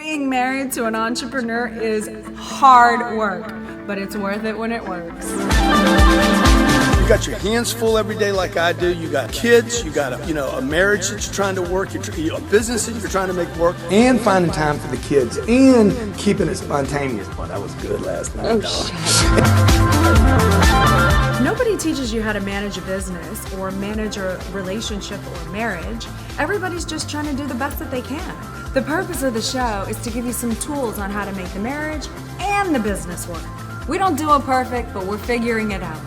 Being married to an entrepreneur is hard work, but it's worth it when it works. You got your hands full every day like I do. You got kids, you got a marriage that you're trying to work, a business that you're trying to make work. And finding time for the kids and keeping it spontaneous. Boy, that was good last night. Nobody teaches you how to manage a business or manage a relationship or marriage. Everybody's just trying to do the best that they can. The purpose of the show is to give you some tools on how to make the marriage and the business work. We don't do it perfect, but we're figuring it out.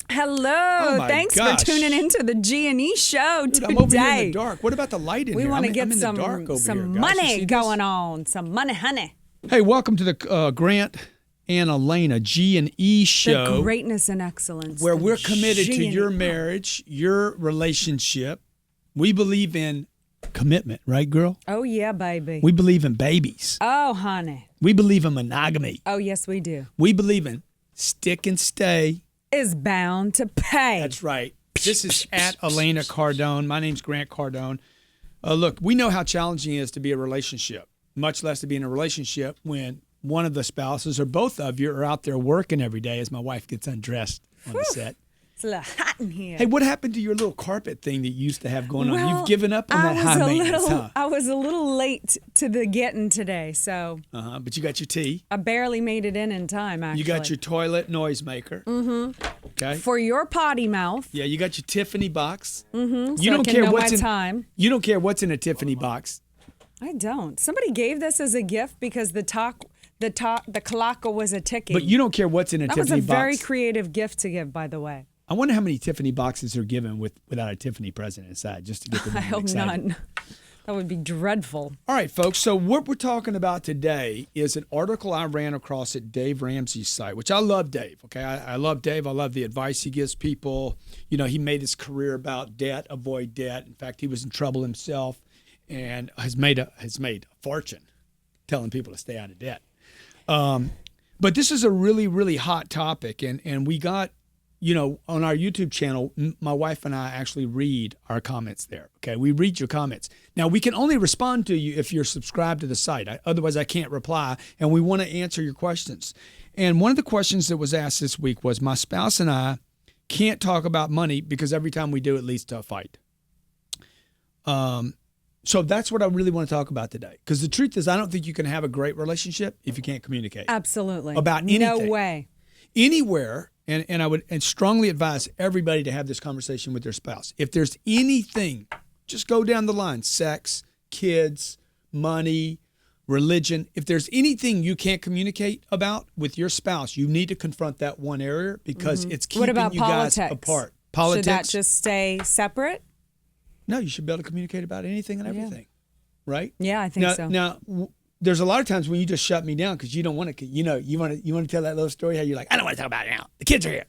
Hello, thanks for tuning into the G&E show today. I'm over here in the dark. What about the light in here? We want to get some money going on, some money, honey. Hey, welcome to the Grant and Elena G&E show. The greatness and excellence. Where we're committed to your marriage, your relationship. We believe in commitment, right, girl? Oh, yeah, baby. We believe in babies. Oh, honey. We believe in monogamy. Oh, yes, we do. We believe in stick and stay. Is bound to pay. That's right. This is at Elena Cardone. My name's Grant Cardone. Look, we know how challenging it is to be a relationship, much less to be in a relationship when one of the spouses or both of you are out there working every day as my wife gets undressed on the set. It's a little hot in here. Hey, what happened to your little carpet thing that you used to have going on? You've given up on that high maintenance, huh? I was a little late to the getting today, so. But you got your tea. I barely made it in time, actually. You got your toilet noisemaker. Mm-hmm. Okay. For your potty mouth. Yeah, you got your Tiffany box. Mm-hmm. You don't care what's in time. You don't care what's in a Tiffany box. I don't. Somebody gave this as a gift because the kalaka was a ticket. But you don't care what's in a Tiffany box. That was a very creative gift to give, by the way. I wonder how many Tiffany boxes are given without a Tiffany present inside, just to get them I hope excited. none. That would be dreadful. All right, folks. So what we're talking about today is an article I ran across at Dave Ramsey's site, which I love Dave. Okay, I love Dave. I love the advice he gives people. You know, he made his career about debt, avoid debt. In fact, he was in trouble himself and has made a fortune telling people to stay out of debt. But this is a really, really hot topic, and we got. You know, on our YouTube channel, my wife and I actually read our comments there. Okay, we read your comments. Now, we can only respond to you if you're subscribed to the site. Otherwise, I can't reply, and we want to answer your questions. And one of the questions that was asked this week was, my spouse and I can't talk about money because every time we do, it leads to a fight. So that's what I really want to talk about today. Because the truth is, I don't think you can have a great relationship if you can't communicate. Absolutely. About anything. No way. Anywhere. And I would strongly advise everybody to have this conversation with their spouse. If there's anything, just go down the line, sex, kids, money, religion. If there's anything you can't communicate about with your spouse, you need to confront that one area because it's keeping you guys apart. Politics. Should that just stay separate? No, you should be able to communicate about anything and everything, right? Yeah, I think so. Now, there's a lot of times when you just shut me down because you don't want to, you want to tell that little story how you're like, I don't want to talk about it now. The kids are here.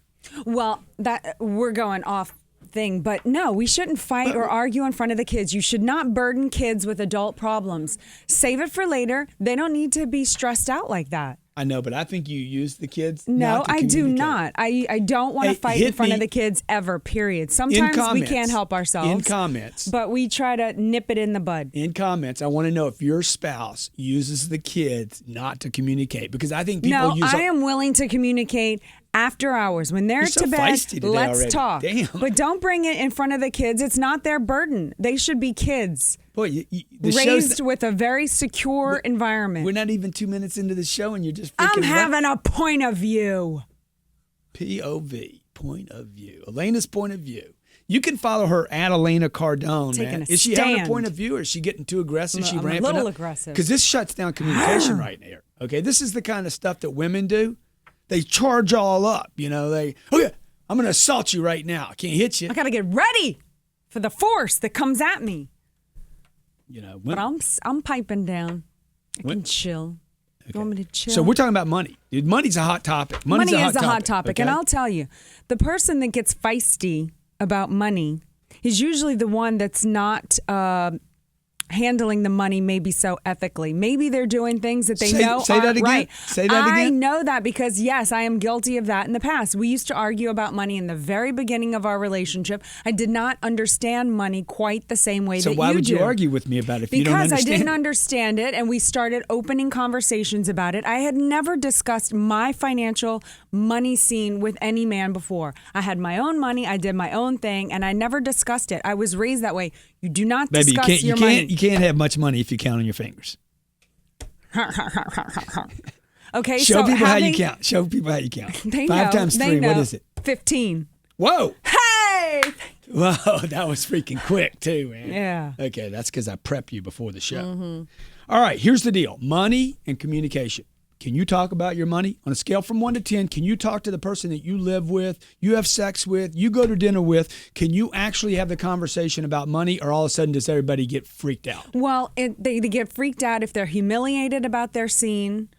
Well, that we're going off thing, but no, we shouldn't fight or argue in front of the kids. You should not burden kids with adult problems. Save it for later. They don't need to be stressed out like that. I know, but I think you use the kids. No, I do not. I don't want to fight in front of the kids ever, period. Sometimes we can't help ourselves. In comments. But we try to nip it in the bud. In comments, I want to know if your spouse uses the kids not to communicate. Because I think people use... I am willing to communicate after hours. When they're to bed, let's talk. Damn. But don't bring it in front of the kids. It's not their burden. They should be kids. Boy, raised with a very secure environment. We're not even 2 minutes into the show and you're just freaking... I'm having a point of view. POV, point of view. Elena's point of view. You can follow her at Elena Cardone, man. Is she having a point of view or is she getting too aggressive? Is she ramping up? A little aggressive. Because this shuts down communication right here. Okay, this is the kind of stuff that women do. They charge all up, you know. I'm going to assault you right now. I can't hit you. I got to get ready for the force that comes at me. You know, but I'm piping down. I can chill. Okay. You want me to chill? So we're talking about money. Dude, money's a hot topic. Money is a hot topic. Okay? And I'll tell you, the person that gets feisty about money is usually the one that's not handling the money maybe so ethically. Maybe they're doing things that they know say aren't that again. right. Say that again. I know that because, yes, I am guilty of that in the past. We used to argue about money in the very beginning of our relationship. I did not understand money quite the same way that you do. So why would you argue with me about it if you don't understand Because I didn't understand it, and we started opening conversations about it. I had never discussed my financial money scene with any man before. I had my own money. I did my own thing, and I never discussed it. I was raised that way. You do not discuss your money. You can't have much money if you count on your fingers. Okay, Show people how you count. Show people how you count. They 5 know, times they 3, know. what is it? 15. Whoa. Hey! Whoa, that was freaking quick too, man. Yeah. Okay, that's because I prep you before the show. All right, here's the deal. Money and communication. Can you talk about your money? On a scale from 1 to 10, can you talk to the person that you live with, you have sex with, you go to dinner with? Can you actually have the conversation about money, or all of a sudden does everybody get freaked out? Well, they get freaked out if they're humiliated about their scene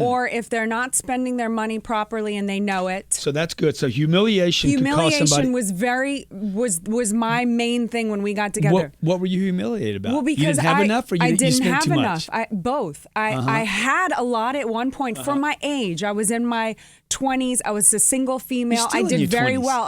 or if they're not spending their money properly and they know it. So that's good. So humiliation could cause somebody... was my main thing when we got together. What were you humiliated about? Well, because you didn't have enough, or you didn't spent have too enough. much? Both. I had a lot at one point for my age. I was in my 20s. I was a single female. You're still I in did your very 20s. well.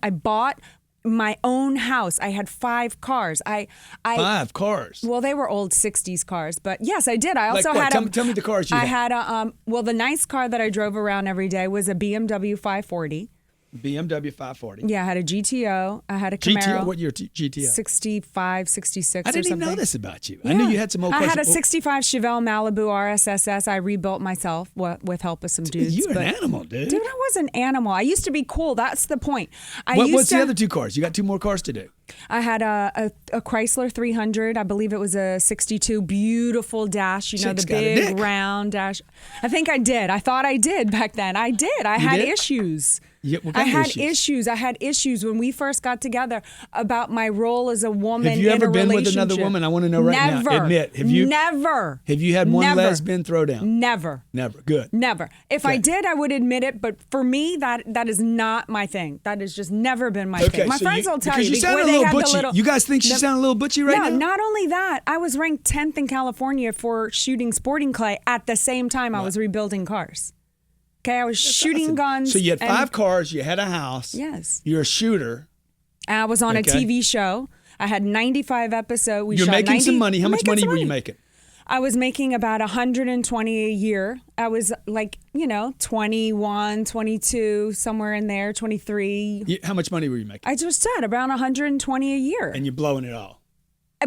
I bought my own house. I had 5 cars. 5 cars? Well, they were old 60s cars, but yes, I did. I also Like what? had Tell me the cars you had. I had the nice car that I drove around every day was a BMW 540. BMW 540. Yeah, I had a GTO. I had a Camaro. GTO? What year GTO? 65, 66 I or didn't something. even know this about you. I knew you had some old cars. I had a 65 Chevelle Malibu RSSS. I rebuilt myself with help of some dudes. You're an animal, dude. Dude, I was an animal. I used to be cool. That's the point. What's the other 2 cars? You got 2 more cars to do. I had a Chrysler 300. I believe it was a 62. Beautiful dash. You know, Chick's the got a big dick. round dash. I think I did. I thought I did back then. I did. I had did? issues. Yeah, what I kind of had issues? issues. I had issues when we first got together about my role as a woman Have you in ever a been with relationship. another woman? I want to know right Never. now. Admit. Have you? Never. Have you had one Never. lesbian throwdown? Never. Never. Good. Never. If I did, I would admit it. But for me, that is not my thing. That has just never been my thing. My so friends will tell because you. you sound a they little had the butchy. little- You guys think she sound a little butchy right no, now? not only that, I was ranked 10th in California for shooting sporting clay at the same time I was rebuilding cars. Okay, I was shooting Awesome. guns. So you had and- 5 cars. You had a house. Yes. You're a shooter. I was on a Okay. TV show. I had 95 episodes. We You're shot making 90 some money. How I'm much making money some were you making? I was making about $120 a year. I was like, 21, 22, somewhere in there, 23. How much money were you making? I just said around $120 a year. And you're blowing it all.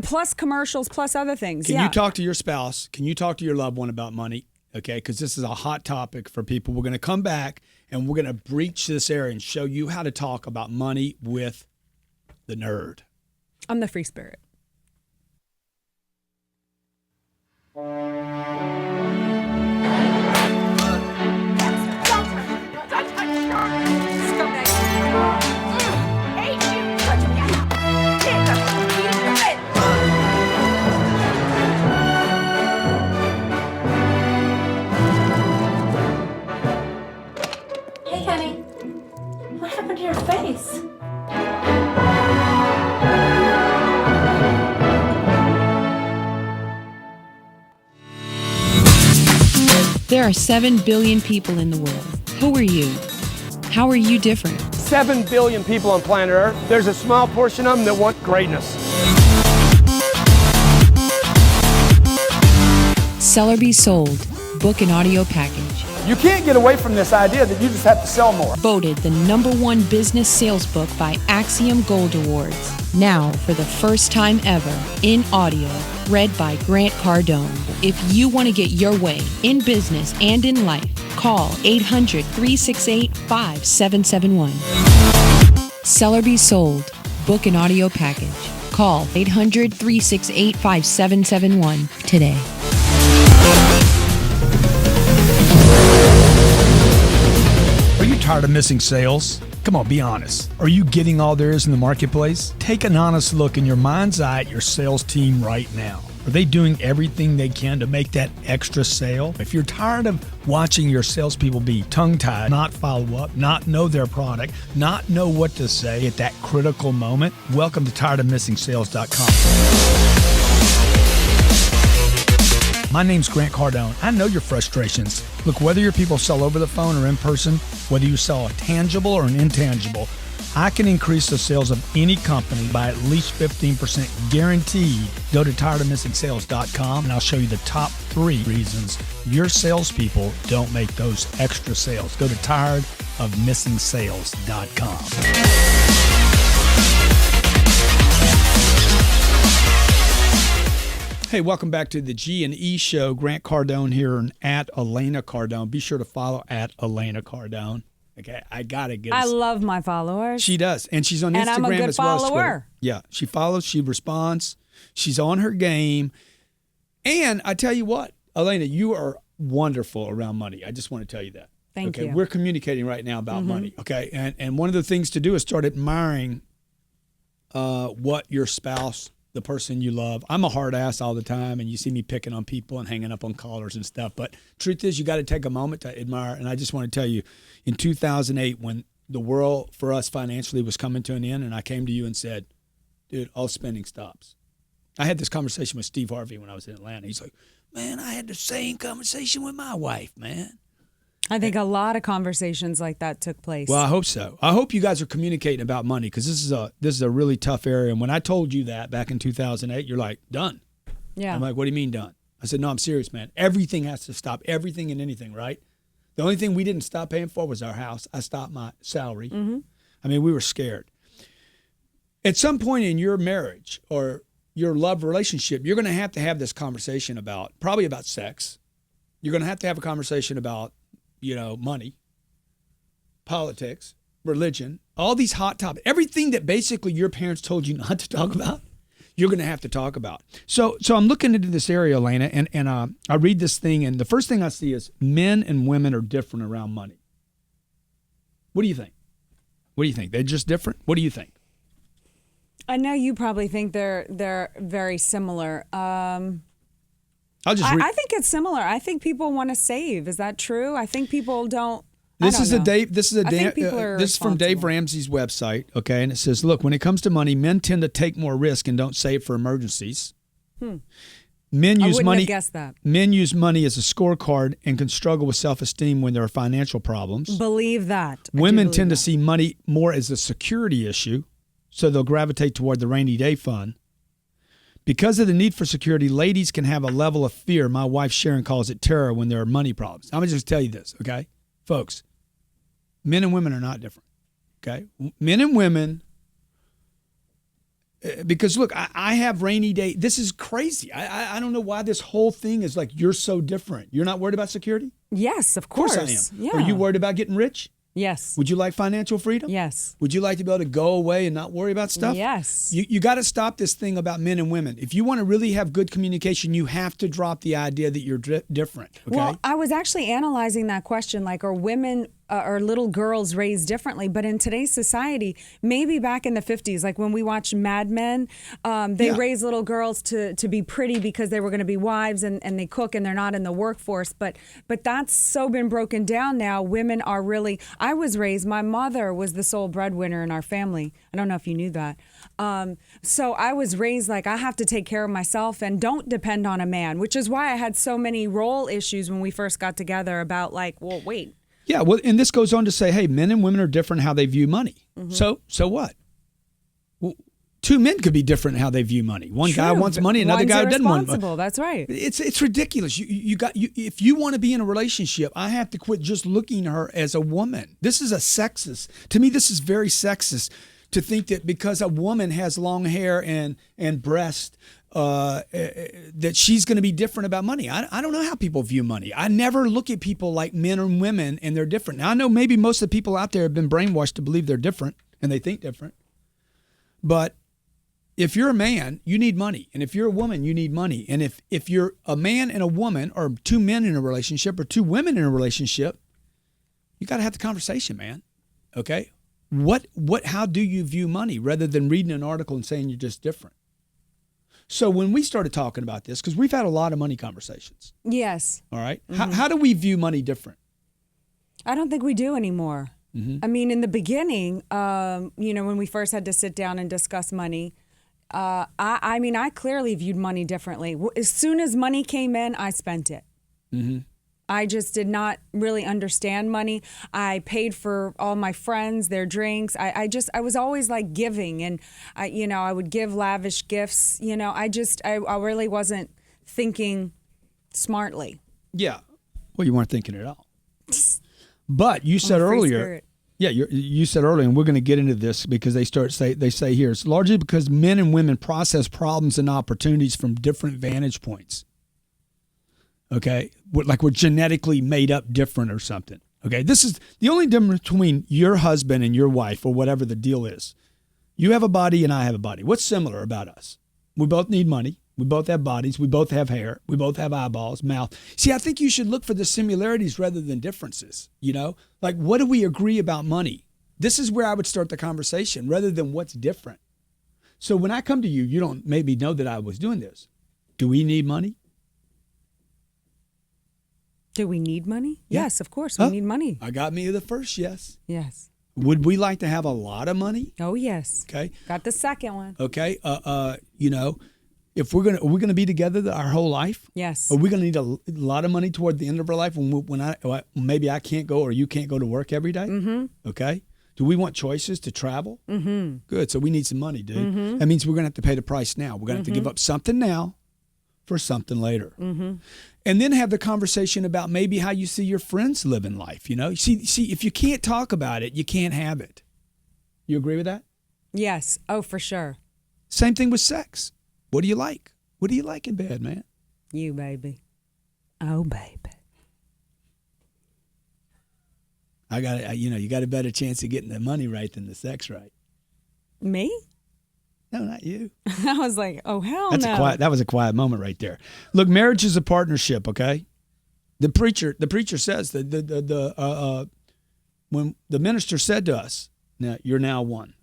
Plus commercials, plus other things. Can yeah. you talk to your spouse? Can you talk to your loved one about money? Okay, because this is a hot topic for people. We're going to come back and we're going to breach this area and show you how to talk about money with the nerd. I'm the free spirit. Hey, honey. What happened to your face? There are 7 billion people in the world. Who are you? How are you different? 7 billion people on planet Earth. There's a small portion of them that want greatness. Seller Be Sold, book and audio package. You can't get away from this idea that you just have to sell more. Voted the #1 business sales book by Axiom Gold Awards. Now, for the first time ever, in audio, read by Grant Cardone. If you want to get your way in business and in life, call 800-368-5771. Seller Be Sold, book and audio package. Call 800-368-5771 today. Are you tired of missing sales? Come on, be honest. Are you getting all there is in the marketplace? Take an honest look in your mind's eye at your sales team right now. Are they doing everything they can to make that extra sale? If you're tired of watching your salespeople be tongue-tied, not follow up, not know their product, not know what to say at that critical moment, welcome to tiredofmissingsales.com. My name's Grant Cardone. I know your frustrations. Look, whether your people sell over the phone or in person, whether you sell a tangible or an intangible, I can increase the sales of any company by at least 15% guaranteed. Go to tiredofmissingsales.com and I'll show you the top 3 reasons your salespeople don't make those extra sales. Go to tiredofmissingsales.com. Hey, welcome back to the G&E Show. Grant Cardone here and at Elena Cardone. Be sure to follow at Elena Cardone. Okay, I gotta get. I love my followers. She does, and she's on Instagram and I'm a good as well as follower. Twitter. Yeah, she follows, she responds, she's on her game. And I tell you what, Elena, you are wonderful around money. I just want to tell you that. Thank you. We're communicating right now about money. Okay, and one of the things to do is start admiring what your spouse, the person you love. I'm a hard ass all the time, and you see me picking on people and hanging up on callers and stuff. But truth is, you got to take a moment to admire. And I just want to tell you, in 2008, when the world for us financially was coming to an end, and I came to you and said, dude, all spending stops. I had this conversation with Steve Harvey when I was in Atlanta. He's like, man, I had the same conversation with my wife, man. I think a lot of conversations like that took place. Well, I hope so. I hope you guys are communicating about money, because this is a really tough area. And when I told you that back in 2008, you're like, done. Yeah. I'm like, what do you mean done? I said, no, I'm serious, man. Everything has to stop. Everything and anything, right? The only thing we didn't stop paying for was our house. I stopped my salary. Mm-hmm. I mean, we were scared. At some point in your marriage or your love relationship, you're going to have this conversation probably about sex. You're going to have a conversation about, money, politics, religion, all these hot topics, everything that basically your parents told you not to talk about, you're going to have to talk about. So I'm looking into this area, Elena, and I read this thing, and the first thing I see is men and women are different around money. What do you think? They're just different? What do you think? I know you probably think they're very similar. I think it's similar. I think people want to save. Is that true? I think people don't. This is from Dave responsible. Ramsey's website, okay? And it says, look, when it comes to money, men tend to take more risk and don't save for emergencies. Men use money. Have guessed that. Men use money as a scorecard and can struggle with self-esteem when there are financial problems. Believe that. Women tend to see money more as a security issue, so they'll gravitate toward the rainy day fund. Because of the need for security, ladies can have a level of fear. My wife Sharon calls it terror when there are money problems. I'm going to just tell you this, okay? Folks, men and women are not different, okay? Men and women, because look, I have rainy day. This is crazy. I don't know why this whole thing is like, you're so different. You're not worried about security? Yes, of course. Of course I am. Yeah. Are you worried about getting rich? Yes. Would you like financial freedom? Yes. Would you like to be able to go away and not worry about stuff? Yes. You got to stop this thing about men and women. If you want to really have good communication, you have to drop the idea that you're different. Okay? Well, I was actually analyzing that question, like, are women or little girls raised differently? But in today's society, maybe back in the 50s, like when we watched Mad Men, they raised little girls to be pretty because they were going to be wives and they cook and they're not in the workforce. But that's so been broken down now. Women are really, I was raised, my mother was the sole breadwinner in our family. I don't know if you knew that. So I was raised like I have to take care of myself and don't depend on a man, which is why I had so many role issues when we first got together about like, well, wait. Yeah, well, and this goes on to say, hey, men and women are different how they view money. Mm-hmm. So what? Well, two men could be different in how they view money. One guy wants money, another guy doesn't want money. That's right. It's ridiculous. If you want to be in a relationship, I have to quit just looking at her as a woman. This is a sexist. To me, this is very sexist to think that because a woman has long hair and breast, that she's going to be different about money. I don't know how people view money. I never look at people like men and women and they're different. Now, I know maybe most of the people out there have been brainwashed to believe they're different and they think different. But if you're a man, you need money. And if you're a woman, you need money. And if you're a man and a woman, or two men in a relationship, or two women in a relationship, you got to have the conversation, man. Okay? How do you view money rather than reading an article and saying you're just different? So when we started talking about this, because we've had a lot of money conversations. Yes. All right. Mm-hmm. How do we view money different? I don't think we do anymore. Mm-hmm. I mean, in the beginning, when we first had to sit down and discuss money, I mean, I clearly viewed money differently. As soon as money came in, I spent it. Mm-hmm. I just did not really understand money. I paid for all my friends, their drinks. I was always like giving, and I would give lavish gifts. I really wasn't thinking smartly. Yeah. Well, you weren't thinking at all. But you said I'm a free earlier, spirit. yeah, you said earlier, and we're going to get into this because they say here, it's largely because men and women process problems and opportunities from different vantage points. Okay, like we're genetically made up different or something. Okay, this is the only difference between your husband and your wife or whatever the deal is. You have a body and I have a body. What's similar about us? We both need money. We both have bodies. We both have hair. We both have eyeballs, mouth. See, I think you should look for the similarities rather than differences. Like what do we agree about money? This is where I would start the conversation rather than what's different. So when I come to you, you don't maybe know that I was doing this. Do we need money? Do we need money? Yeah. Yes, of course. We need money. I got me the first yes. Yes. Would we like to have a lot of money? Oh, yes. Okay. Got the second one. Okay. If are we gonna be together our whole life? Yes. Are we gonna need a lot of money toward the end of our life when maybe I can't go or you can't go to work every day? Mm-hmm. Okay. Do we want choices to travel? Mm-hmm. Good. So we need some money, dude. Mm-hmm. That means we're gonna have to pay the price now. We're gonna have to give up something now for something later. Mm-hmm. And then have the conversation about maybe how you see your friends living life. See, if you can't talk about it, you can't have it. You agree with that? Yes. Oh, for sure. Same thing with sex. What do you like? What do you like in bed, man? You, baby. Oh, baby. You got a better chance of getting the money right than the sex right. Me? No, not you. I was like, oh, hell no. That was a quiet moment right there. Look, marriage is a partnership, okay? The preacher says that when the minister said to us, "Now you're now one,"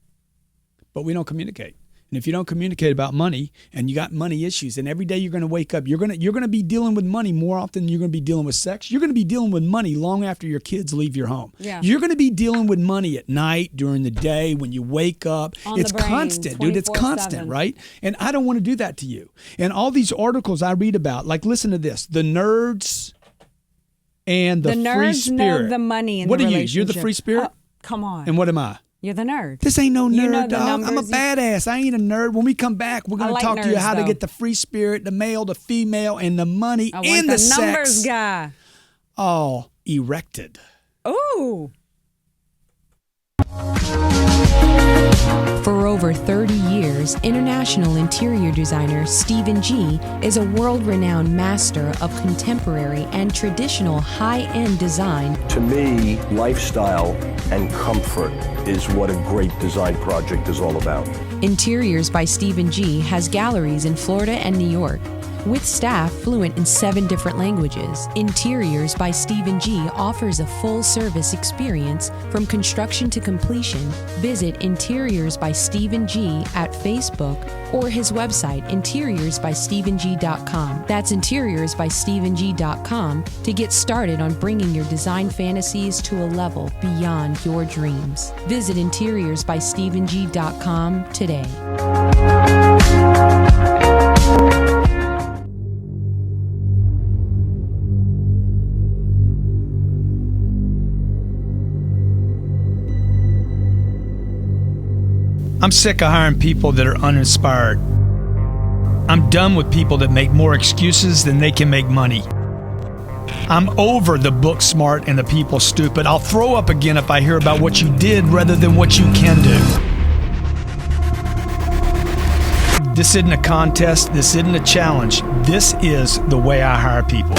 but we don't communicate. And if you don't communicate about money and you got money issues, and every day you're going to wake up, you're going to be dealing with money more often than you're going to be dealing with sex. You're going to be dealing with money long after your kids leave your home. Yeah. You're going to be dealing with money at night, during the day, when you wake up. It's the brain, constant, dude. It's 24/7. constant, right? And I don't want to do that to you. And all these articles I read about, like listen to this, the nerds and the free nerds spirit. know the money in what the are you? relationship. You're the free spirit? Oh, come on. And what am I? You're the nerd. This ain't no nerd, You know the dog. I'm a numbers. badass. I ain't a nerd. When we come back, we're going to like talk to you nerds, how to though. get the free spirit, the male, the female, and the money I and want the numbers sex guy. all erected. Ooh. For over 30 years, international interior designer Stephen G is a world-renowned master of contemporary and traditional high-end design. To me, lifestyle and comfort is what a great design project is all about. Interiors by Stephen G has galleries in Florida and New York. With staff fluent in 7 different languages, Interiors by Stephen G offers a full-service experience from construction to completion. Visit Interiors by Stephen G at Facebook or his website, interiorsbystephenG.com. That's interiorsbystephenG.com to get started on bringing your design fantasies to a level beyond your dreams. Visit interiorsbystephenG.com today. I'm sick of hiring people that are uninspired. I'm done with people that make more excuses than they can make money. I'm over the book smart and the people stupid. I'll throw up again if I hear about what you did rather than what you can do. This isn't a contest. This isn't a challenge. This is the way I hire people.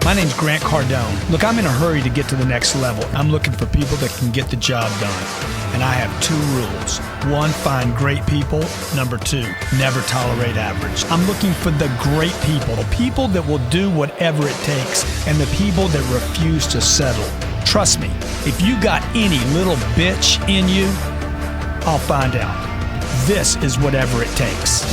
My name's Grant Cardone. Look, I'm in a hurry to get to the next level. I'm looking for people that can get the job done. And I have 2 rules. 1, find great people. Number 2, never tolerate average. I'm looking for the great people, the people that will do whatever it takes, and the people that refuse to settle. Trust me, if you got any little bitch in you, I'll find out. This is whatever it takes.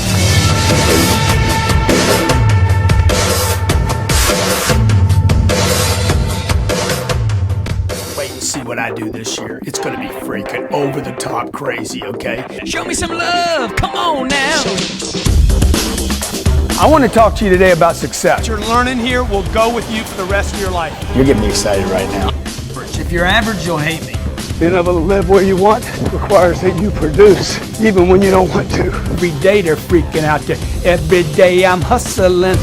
see what I do this year. It's going to be freaking over the top crazy, okay? Show me some love. Come on now. I want to talk to you today about success. What you're learning here will go with you for the rest of your life. You're getting me excited right now. If you're average, you'll hate me. Being able to live where you want requires that you produce, even when you don't want to. Every day they're freaking out there. Every day I'm hustling.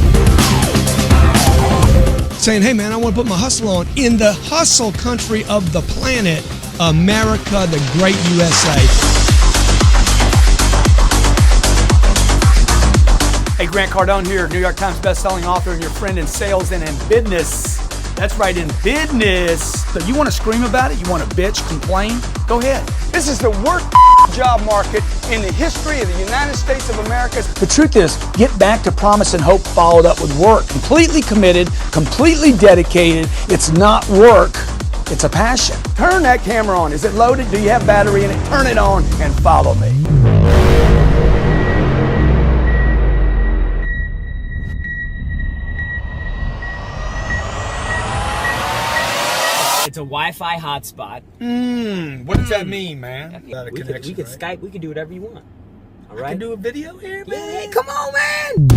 Saying, hey man, I want to put my hustle on in the hustle country of the planet, America, the great USA. Hey, Grant Cardone here, New York Times bestselling author and your friend in sales and in business. That's right, in business. So you want to scream about it? You want to bitch, complain? Go ahead. This is the worst job market in the history of the United States of America. The truth is, get back to promise and hope followed up with work. Completely committed, completely dedicated. It's not work, it's a passion. Turn that camera on. Is it loaded? Do you have battery in it? Turn it on and follow me. It's a Wi-Fi hotspot. What does that mean, man? We could Skype. We can do whatever you want. All right. I can do a video here, man. Yeah, come on, man.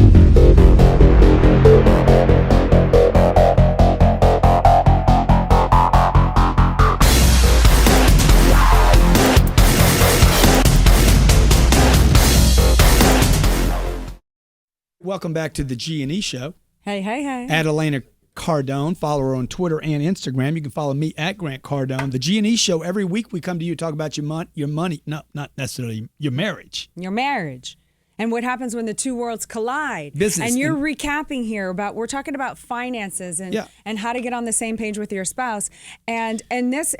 Welcome back to the G&E Show. Hey, hey, hey. At Elena Cardone. Follow her on Twitter and Instagram. You can follow me at Grant Cardone. The G&E Show, every week we come to you to talk about your money. No, not necessarily your marriage. Your marriage. And what happens when the two worlds collide. Business. And you're recapping here about, we're talking about finances and how to get on the same page with your spouse. And in this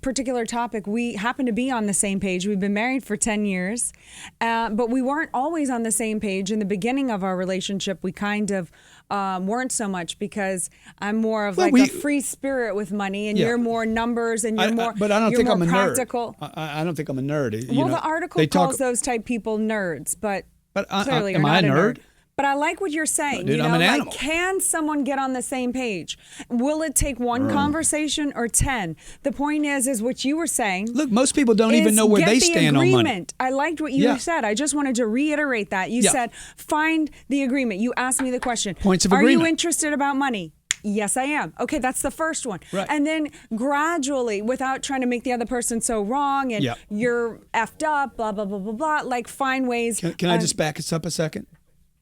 particular topic, we happen to be on the same page. We've been married for 10 years, but we weren't always on the same page. In the beginning of our relationship, we kind of weren't so much, because I'm more of a free spirit with money, and you're more numbers, and you're more. But I don't think I'm a practical. nerd. I don't think I'm a nerd. Well, the article calls those type people nerds, but clearly am you're I not a nerd? But I like what you're saying. Dude, I'm an animal. Can someone get on the same page? Will it take one conversation or 10? The point is what you were saying. Look, most people don't even know where they stand on money. I liked what you said. I just wanted to reiterate that. You said, find the agreement. You asked me the question. Points of agreement. Are you interested about money? Yes, I am. Okay, that's the first one. Right. And then gradually, without trying to make the other person so wrong and you're effed up, blah, blah, blah, blah, blah, like find ways. Can I just back us up a second?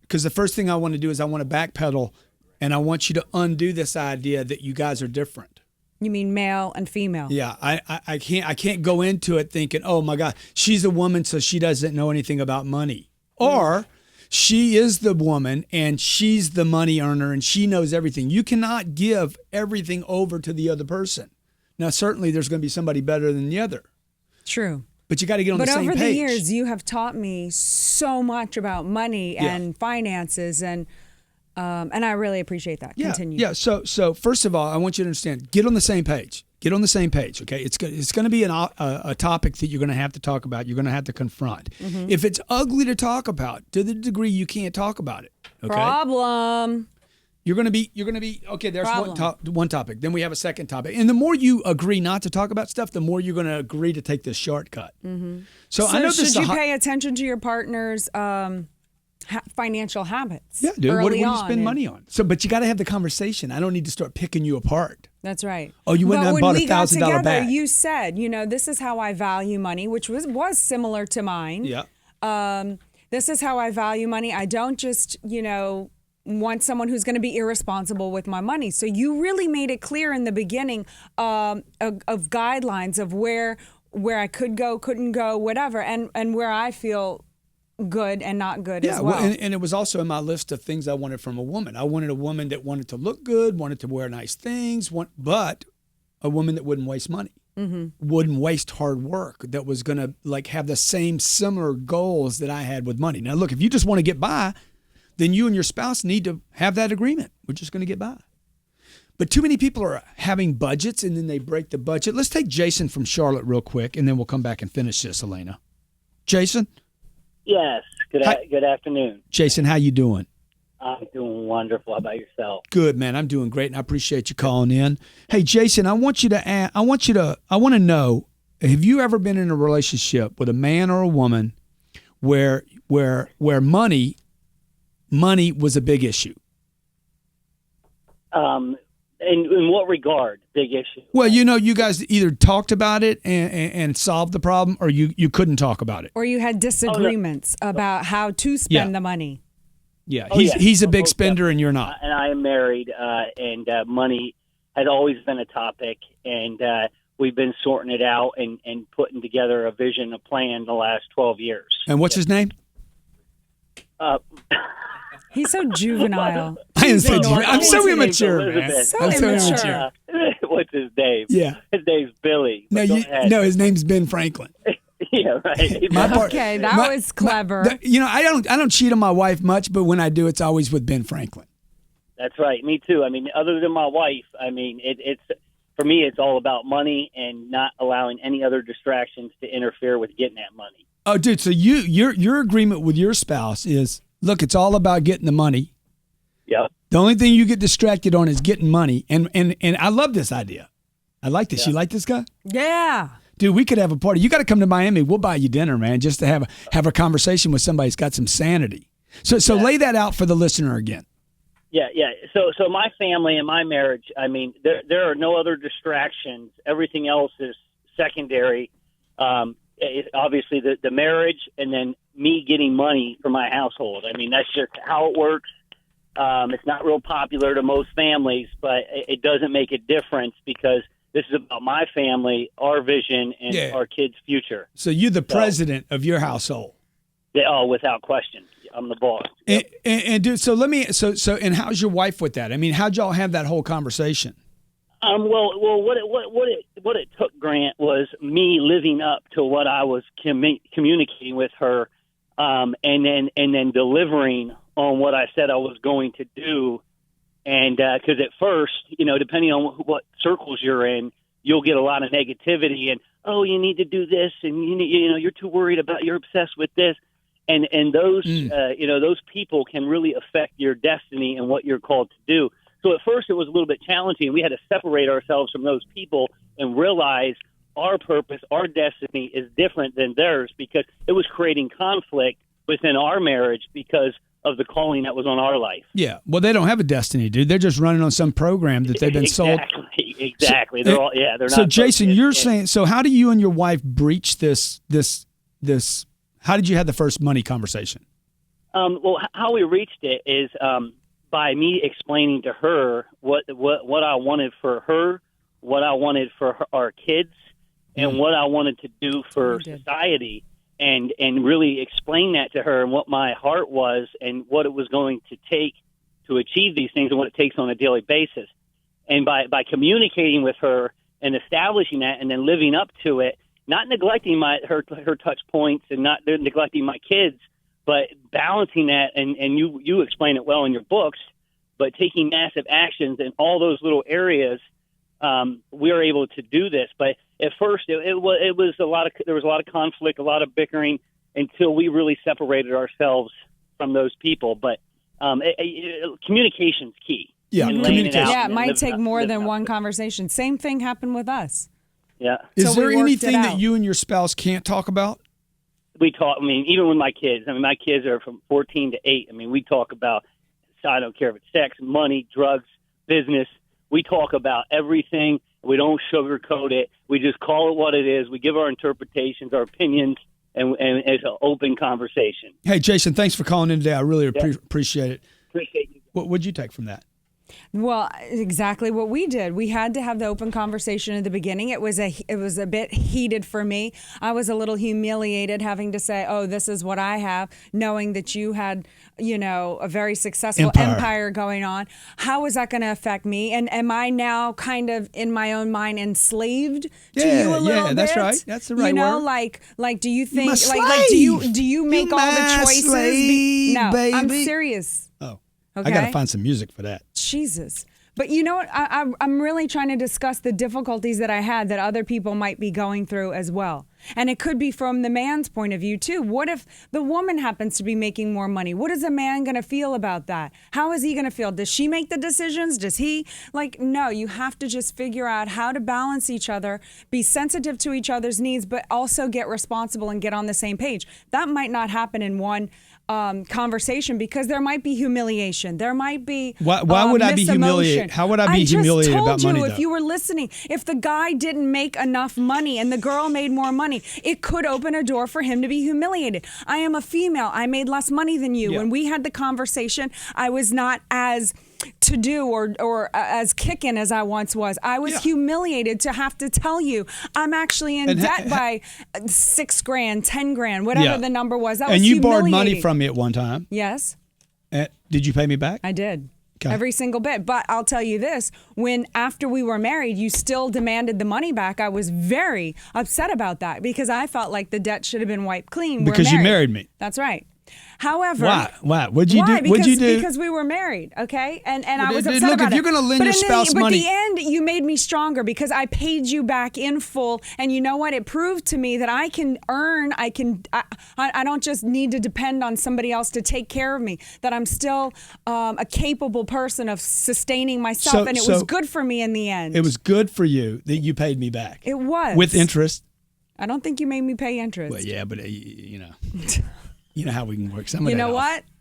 Because the first thing I want to do is I want to backpedal, and I want you to undo this idea that you guys are different. You mean male and female? Yeah, I can't go into it thinking, oh my God, she's a woman, so she doesn't know anything about money. Or she is the woman and she's the money earner and she knows everything. You cannot give everything over to the other person. Now, certainly there's going to be somebody better than the other. True. But you got to get on the same page. But over the years, you have taught me so much about money and finances, and I really appreciate that. Continue. Yeah. So first of all, I want you to understand: get on the same page. Get on the same page. Okay. It's going to be a topic that you're going to have to talk about. You're going to have to confront. Mm-hmm. If it's ugly to talk about, to the degree you can't talk about it. Okay. Problem. You're going to be okay. There's one topic. Then we have a second topic, and the more you agree not to talk about stuff, the more you're going to agree to take this shortcut. Mm-hmm. So I know this. Should you pay attention to your partner's financial habits? Yeah, dude. What do you spend money on? But you got to have the conversation. I don't need to start picking you apart. That's right. Oh, you went and bought a $1,000 bag. You said, this is how I value money, which was similar to mine. Yeah. This is how I value money. I don't just, want someone who's going to be irresponsible with my money. So you really made it clear in the beginning of guidelines of where I could go, couldn't go, whatever, and where I feel good and not good as well. And it was also in my list of things I wanted from a woman. I wanted a woman that wanted to look good, wanted to wear nice things, but a woman that wouldn't waste money, wouldn't waste hard work, that was going to have the same similar goals that I had with money. Now, look, if you just want to get by, then you and your spouse need to have that agreement. We're just going to get by. But too many people are having budgets and then they break the budget. Let's take Jason from Charlotte real quick, and then we'll come back and finish this, Elena. Jason? Yes. Good afternoon. Jason, how you doing? I'm doing wonderful. How about yourself? Good, man. I'm doing great, and I appreciate you calling in. Hey, Jason, I want to know, have you ever been in a relationship with a man or a woman where money was a big issue? In what regard, big issue? Well, you guys either talked about it and solved the problem, or you couldn't talk about it. Or you had disagreements about how to spend the money. Yeah, he's a big spender and you're not. And I am married, and money has always been a topic, and we've been sorting it out and putting together a vision, a plan the last 12 years. And what's his name? He's so juvenile. I'm so immature, man. So immature. What's his name? Yeah. His name's Billy. No, his name's Ben Franklin. Yeah, right. Okay, that was clever. I don't cheat on my wife much, but when I do, it's always with Ben Franklin. That's right. Me too. I mean, other than my wife, I mean, it's for me, it's all about money and not allowing any other distractions to interfere with getting that money. Oh, dude. So your agreement with your spouse is, look, it's all about getting the money. Yep. The only thing you get distracted on is getting money, and I love this idea. I like this. Yeah. You like this guy? Yeah. Dude, we could have a party. You got to come to Miami. We'll buy you dinner, man, just to have a conversation with somebody who's got some sanity. So lay that out for the listener again. Yeah. So my family and my marriage, I mean, there are no other distractions. Everything else is secondary. Obviously, the marriage and then me getting money for my household. I mean, that's just how it works. It's not real popular to most families, but it doesn't make a difference because this is about my family, our vision, and our kids' future. So you're the president of your household. Yeah, without question. I'm the boss. And dude, so and how's your wife with that? I mean, how'd y'all have that whole conversation? Well, what it took, Grant, was me living up to what I was communicating with her, and then delivering on what I said I was going to do. And because at first, depending on what circles you're in, you'll get a lot of negativity and, oh, you need to do this, and you're too worried about, you're obsessed with this, and those those people can really affect your destiny and what you're called to do. So at first it was a little bit challenging. We had to separate ourselves from those people and realize our purpose, our destiny is different than theirs because it was creating conflict within our marriage because of the calling that was on our life. Yeah. Well, they don't have a destiny, dude. They're just running on some program that they've been sold. Exactly. They're not. So Jason, you're saying, so how do you and your wife breach this, how did you have the first money conversation? Well, how we reached it is, by me explaining to her what I wanted for her, what I wanted for our kids, and what I wanted to do for society, and really explain that to her and what my heart was and what it was going to take to achieve these things and what it takes on a daily basis. And by communicating with her and establishing that and then living up to it, not neglecting her touch points and not neglecting my kids, but balancing that, and you explain it well in your books, but taking massive actions in all those little areas, we are able to do this. But at first, there was a lot of conflict, a lot of bickering, until we really separated ourselves from those people. But communication's key. Yeah, communication. Yeah, it might take more than one conversation. Same thing happened with us. Yeah. Is there anything that you and your spouse can't talk about? We talk. I mean, even with my kids. I mean, my kids are from 14 to 8. I mean, we talk about. I don't care if it's sex, money, drugs, business. We talk about everything. We don't sugarcoat it. We just call it what it is. We give our interpretations, our opinions, and it's an open conversation. Hey, Jason, thanks for calling in today. I really appreciate it. Appreciate you. What would you take from that? Well, exactly what we did. We had to have the open conversation at the beginning. It was a bit heated for me. I was a little humiliated having to say, "Oh, this is what I have," knowing that you had, a very successful empire going on. How is that going to affect me? And am I now kind of in my own mind enslaved to you a little bit? Yeah, that's right. That's the right word. Like, do you think, do you make all the choices? No, baby. I'm serious. Oh. Okay. I got to find some music for that. Jesus. But you know what? I'm really trying to discuss the difficulties that I had that other people might be going through as well. And it could be from the man's point of view too. What if the woman happens to be making more money? What is a man going to feel about that? How is he going to feel? Does she make the decisions? Does he? No, you have to just figure out how to balance each other, be sensitive to each other's needs, but also get responsible and get on the same page. That might not happen in one conversation because there might be humiliation. There might be why would I be humiliated? How would I be humiliated about money? I just told you, though? if you were listening, if the guy didn't make enough money and the girl made more money, it could open a door for him to be humiliated. I am a female. I made less money than you. Yeah. When we had the conversation, I was not as to do or as kicking as I once was. I was humiliated to have to tell you I'm actually in debt by $6,000, $10,000, whatever the number was. That was and you humiliating. borrowed money from me at one time. Yes. Did you pay me back? I did. Okay. Every single bit. But I'll tell you this, when after we were married, you still demanded the money back, I was very upset about that because I felt like the debt should have been wiped clean. Because you married me. That's right. However, why? What'd you do? Because we were married, okay? And I was upset look, about if you're going to lend your spouse money. But at the end, you made me stronger because I paid you back in full. And you know what? It proved to me that I can earn, I don't just need to depend on somebody else to take care of me, that I'm still a capable person of sustaining myself. And it was good for me in the end. It was good for you that you paid me back. It was. With interest. I don't think you made me pay interest. Well, yeah, but you know. You know how we can work some of that.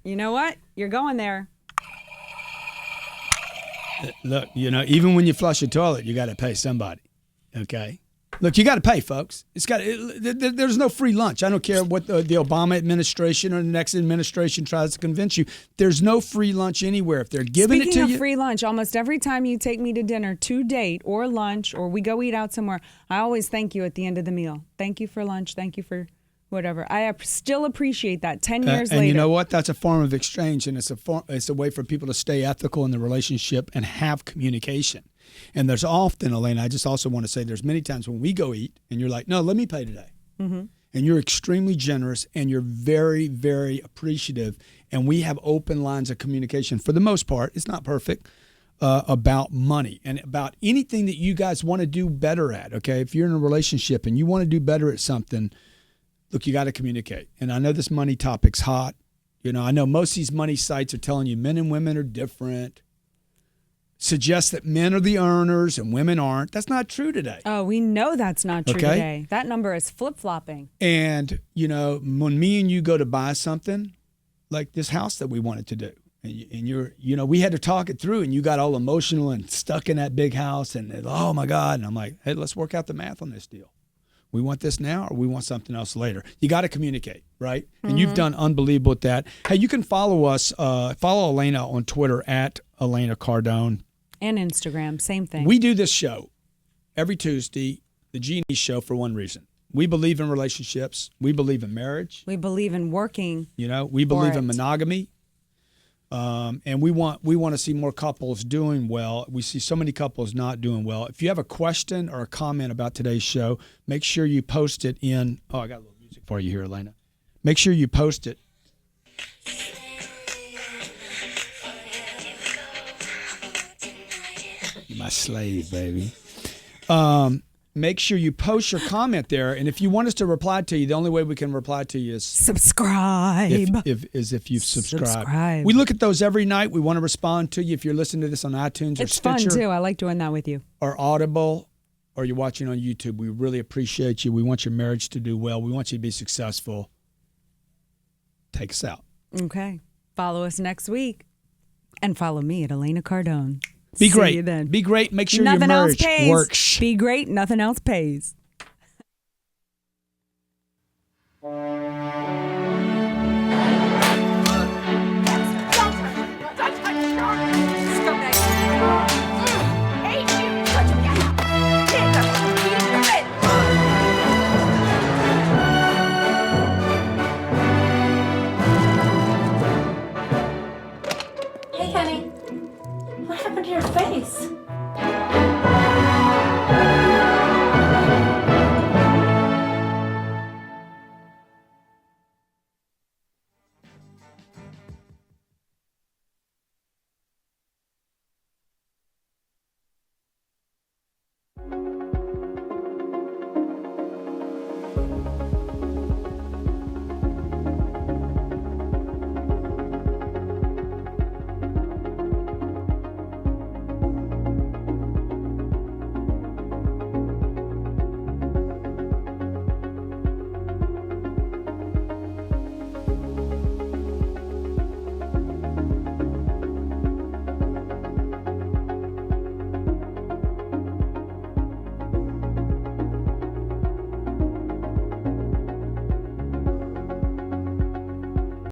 You know what? You're going there. Look, even when you flush a toilet, you got to pay somebody. Okay? Look, you got to pay, folks. There's no free lunch. I don't care what the Obama administration or the next administration tries to convince you. There's no free lunch anywhere. If they're giving it to you. Speaking of free lunch, almost every time you take me to dinner, to date, or lunch, or we go eat out somewhere, I always thank you at the end of the meal. Thank you for lunch. Thank you for whatever. I still appreciate that 10 years later. And you know what? That's a form of exchange, and it's a way for people to stay ethical in the relationship and have communication. And there's often, Elena, I just also want to say there's many times when we go eat and you're like, no, let me pay today. Mm-hmm. And you're extremely generous and you're very, very appreciative. And we have open lines of communication for the most part. It's not perfect. About money and about anything that you guys want to do better at. Okay. If you're in a relationship and you want to do better at something, look, you got to communicate. And I know this money topic's hot. I know most of these money sites are telling you men and women are different. Suggest that men are the earners and women aren't. That's not true today. Oh, we know that's not true today. That number is flip-flopping. And, when me and you go to buy something, like this house that we wanted to do, and we had to talk it through, and you got all emotional and stuck in that big house, and oh my God. And I'm like, hey, let's work out the math on this deal. We want this now or we want something else later. You got to communicate, right? And you've done unbelievable at that. Hey, you can follow us, follow Elena on Twitter at Elena Cardone. And Instagram, same thing. We do this show every Tuesday, the Genie Show, for one reason. We believe in relationships. We believe in marriage. We believe in working. We believe in monogamy. And we want to see more couples doing well. We see so many couples not doing well. If you have a question or a comment about today's show, make sure you post it in. Oh, I got a little music for you here, Elena. Make sure you post it. You're my slave, baby. Make sure you post your comment there, and if you want us to reply to you, the only way we can reply to you is subscribe. If you've subscribed. We look at those every night. We want to respond to you. If you're listening to this on iTunes or Stitcher, it's fun too. I like doing that with you. Or Audible, or you're watching on YouTube, we really appreciate you. We want your marriage to do well. We want you to be successful. Take us out. Okay. Follow us next week, and follow me at Elena Cardone. Be great. See you then. Be great. Make sure your marriage works. Be great. Nothing else pays.